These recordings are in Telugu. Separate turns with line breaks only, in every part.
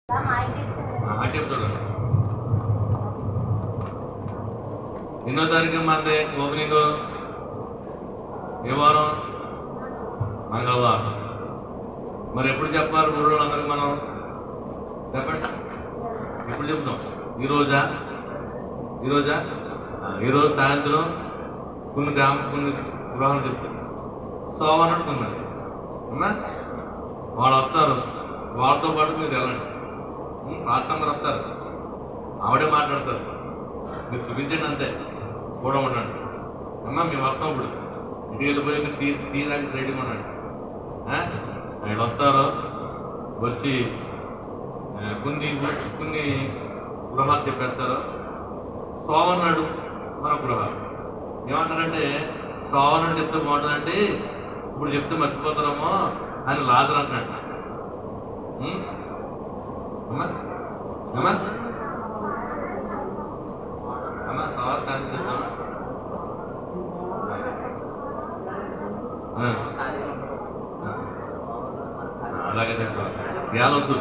చూడండి. ఎన్నో తారీఖు మంది ఓపెనింగ్ ఏ వారం? మంగళవారం. మరి ఎప్పుడు చెప్పాలి ఊళ్ళో అందరికి మనం? చెప్పండి, ఎప్పుడు చెప్తాం? ఈరోజా? ఈరోజు సాయంత్రం కొన్ని గృహాలు చెప్తాం. సోమవారం అనుకున్నాను అమ్మా, వాళ్ళు వస్తారు, వాళ్ళతో పాటు మీరు వెళ్ళండి. రాష్ట్రంగా వస్తారు, ఆవిడే మాట్లాడతారు, మీరు చూపించండి అంతే, కూడా ఉండండి. అమ్మా మేము వస్తాం, ఇప్పుడు ఇంటికి వెళ్ళిపోయి టీ తాగి రెడీగా ఉండండి. ఆయన వస్తారు, వచ్చి కొన్ని గృహాలు చెప్పేస్తారు. సోమవారం నాడు మన గృహాలు ఏమంటారంటే, సోమవారం నాడు చెప్తే బాగుంటుందంటే ఇప్పుడు చెప్తే మర్చిపోతారమ్మో అని లాజర్ అంటున్నాడు. అమ్మా అమ్మా అమ్మా సవాల్ శాంతి చెప్తామా? అలాగే చెప్తాం, వేలొద్దు.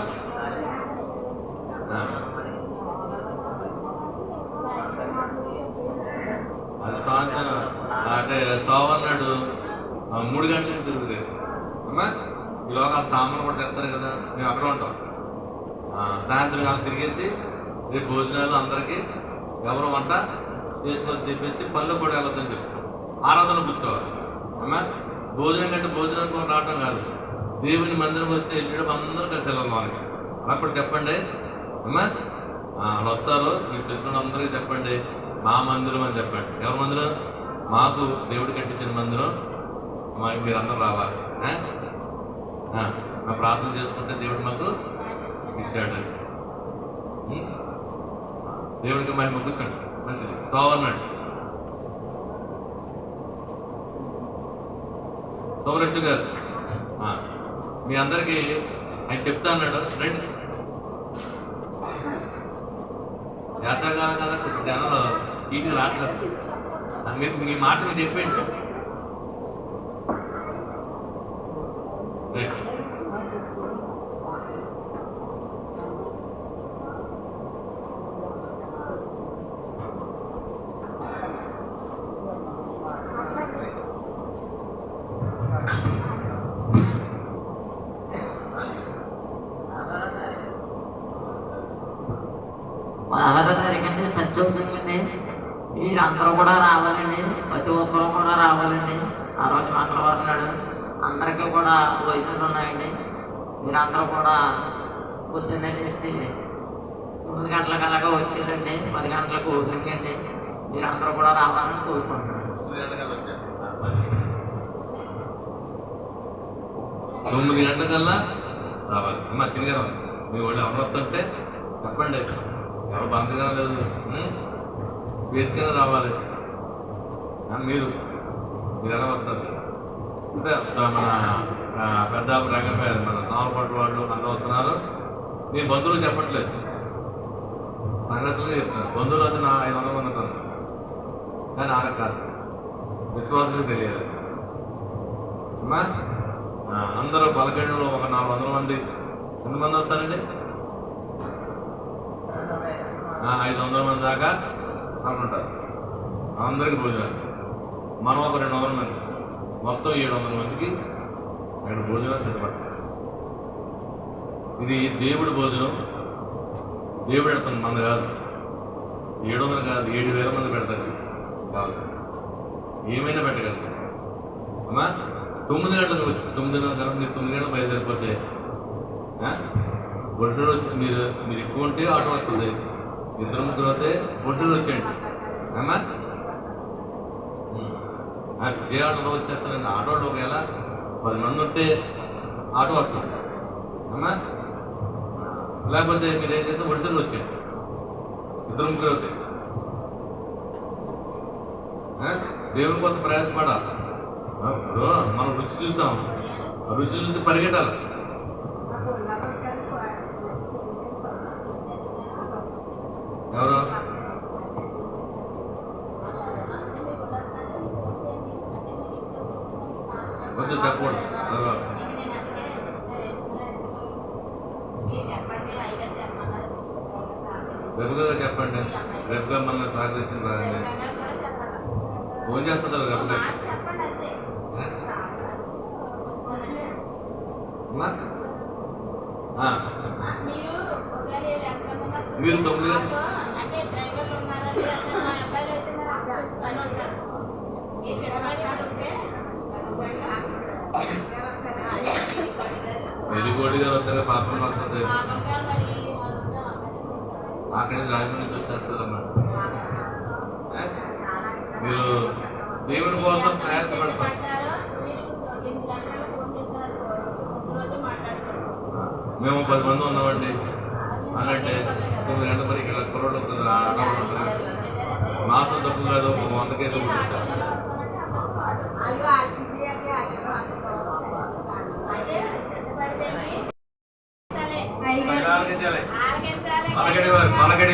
అది సాయంత్రం అంటే సోమవారం నాడు 3 గంటలకు తిరుగుతుంది అమ్మా. ఈలోగా సామాన్లు కూడా తెస్తారు కదా, మేము అక్కడ ఉంటాం. సాయంత్రం కాలం తిరిగేసి రేపు భోజనాలు అందరికీ ఎవరు వంట చేసుకొని చెప్పేసి పళ్ళు కూడా వెళ్ళొద్దని చెప్తాం. ఆరాధన కూర్చోవాలి అమ్మా. భోజనం కంటే భోజనం కూడా రావటం కాదు, దేవుని మందిరం వచ్చి వెళ్ళడం అందరూ కలిసి వెళ్ళాలి వాళ్ళకి. అలా కూడా చెప్పండి అమ్మా. వాళ్ళు వస్తారు, మీకు తెలిసిన అందరికీ చెప్పండి మా మందిరం అని చెప్పండి. ఎవరి మందిరం? మాకు దేవుడు కట్టించిన మందిరం, మాకు మీరు అందరూ రావాలి. మా ప్రార్థన చేసుకుంటే దేవుడు మాకు ఇచ్చాడు. దేవుడికి మహిమ కూర్చోండి, మంచిది. సోమవారం సోమరక్ష గారు మీ అందరికీ ఆయన చెప్తా అన్నాడు, రండి. వేసవకాలం కదా, జనంలో ఇంటికి రావట్లేదు. మీరు మీ మాట మీరు చెప్పేయండి.
తారీఖండి సత్యవుతుందండి. మీరందరూ కూడా రావాలండి, ప్రతి ఒక్కరూ కూడా రావాలండి. ఆ రోజు మంగళవారం నాడు అందరికీ కూడా భోజనాలు ఉన్నాయండి. మీరందరూ కూడా పొద్దున్నే చేసి 9 గంటలకు అలాగా వచ్చేదండి. 10 గంటలకు ఓపెనింగ్ అండి. మీరందరూ కూడా రావాలని కోరుకుంటున్నాను.
9 గంటలకల్లా రావాలి అమ్మా. చిన్నగారు మీ వాళ్ళు ఎవరు వస్తుంటే చెప్పండి, ఎవరు బంధుగా లేదు, స్వేచ్ఛగా రావాలి. మీరు ఎలా వస్తారు అంటే మన పెద్ద రంగంపై మన నామపట్టు వాళ్ళు అందరూ వస్తున్నారు. నేను బంధువులు చెప్పట్లేదు, సంఘటనలు చెప్తున్నారు. బంధువులు అది నా 500 మంది ఉంటారు, కానీ ఆడకు కాదు, విశ్వాసులకు తెలియాలి అమ్మా. అందరూ పలకండిలో ఒక 400 మంది, ఎంతమంది వస్తారండి? 500 మంది దాకా అనుకుంటారు. అందరికీ భోజనాలు. మనం ఒక 200 మంది, మొత్తం 700 మందికి అక్కడ భోజనాలు సిద్ధపడతారు. ఇది దేవుడి భోజనం, దేవుడు పెడతాను, మంది కాదు. 700 కాదు, 7,000 మంది పెడతారు కాదు, ఏమైనా పెట్టగలరు అమ్మా. 9 గంటలకు వచ్చి 9:30 గంటలకు మీరు 9 గంటలకు బయలుదేరిపోతే ఒడ్డు వచ్చి మీరు ఎక్కువ ఉంటే ఆటో వస్తుంది. 2-3 అయితే ఒడ్డు వచ్చేయండి అమ్మా. ఏ ఆటోలో వచ్చేస్తారండి? ఆటోలో ఒకవేళ 10 మంది ఉంటే ఆటో వస్తుంది అమ్మా. లేకపోతే మీరు ఏం చేస్తే ఒడిసెలు వచ్చేయండి. 2-3 అవుతాయి. దేవుని కోసం ప్రయాసపడాలి. ఇప్పుడు మనం రుచి చూసాం, రుచి చూసి పరిగెట్టాలి. ఎవరు? కొంచెం చెప్పకూడదు. రేపుగా చెప్పండి. రేపుగా మన సహకరించింది రాదండి. ఫోన్ చేస్తుందా రేపు? మీరు 9 గంటలు
అంటే డ్రైవర్లు ఉన్నారండి, మా అబ్బాయిలు అయితే మరి అక్కడ వచ్చి పని ఉంటారు. ఈ సిద్ధపడి ఉంటే
వెలిగోడి గారు వస్తారు, పాపం వస్తుంది.
మామూలుగా మరి
అక్కడి నుంచి రాజమండ్రి నుంచి వచ్చేస్తారన్నమాట. మీరు దేవుని కోసం ప్రయాసపడతారు. మేము 10 మంది ఉన్నామండి. అలాంటే 9 గంటల మరి ఇక్కడ కుర్రోడు ఉంటుంది, మాసం తప్పు కాదు, 100 కేజీ ఉంటుంది.
ఆలకించాలి.
పలకడి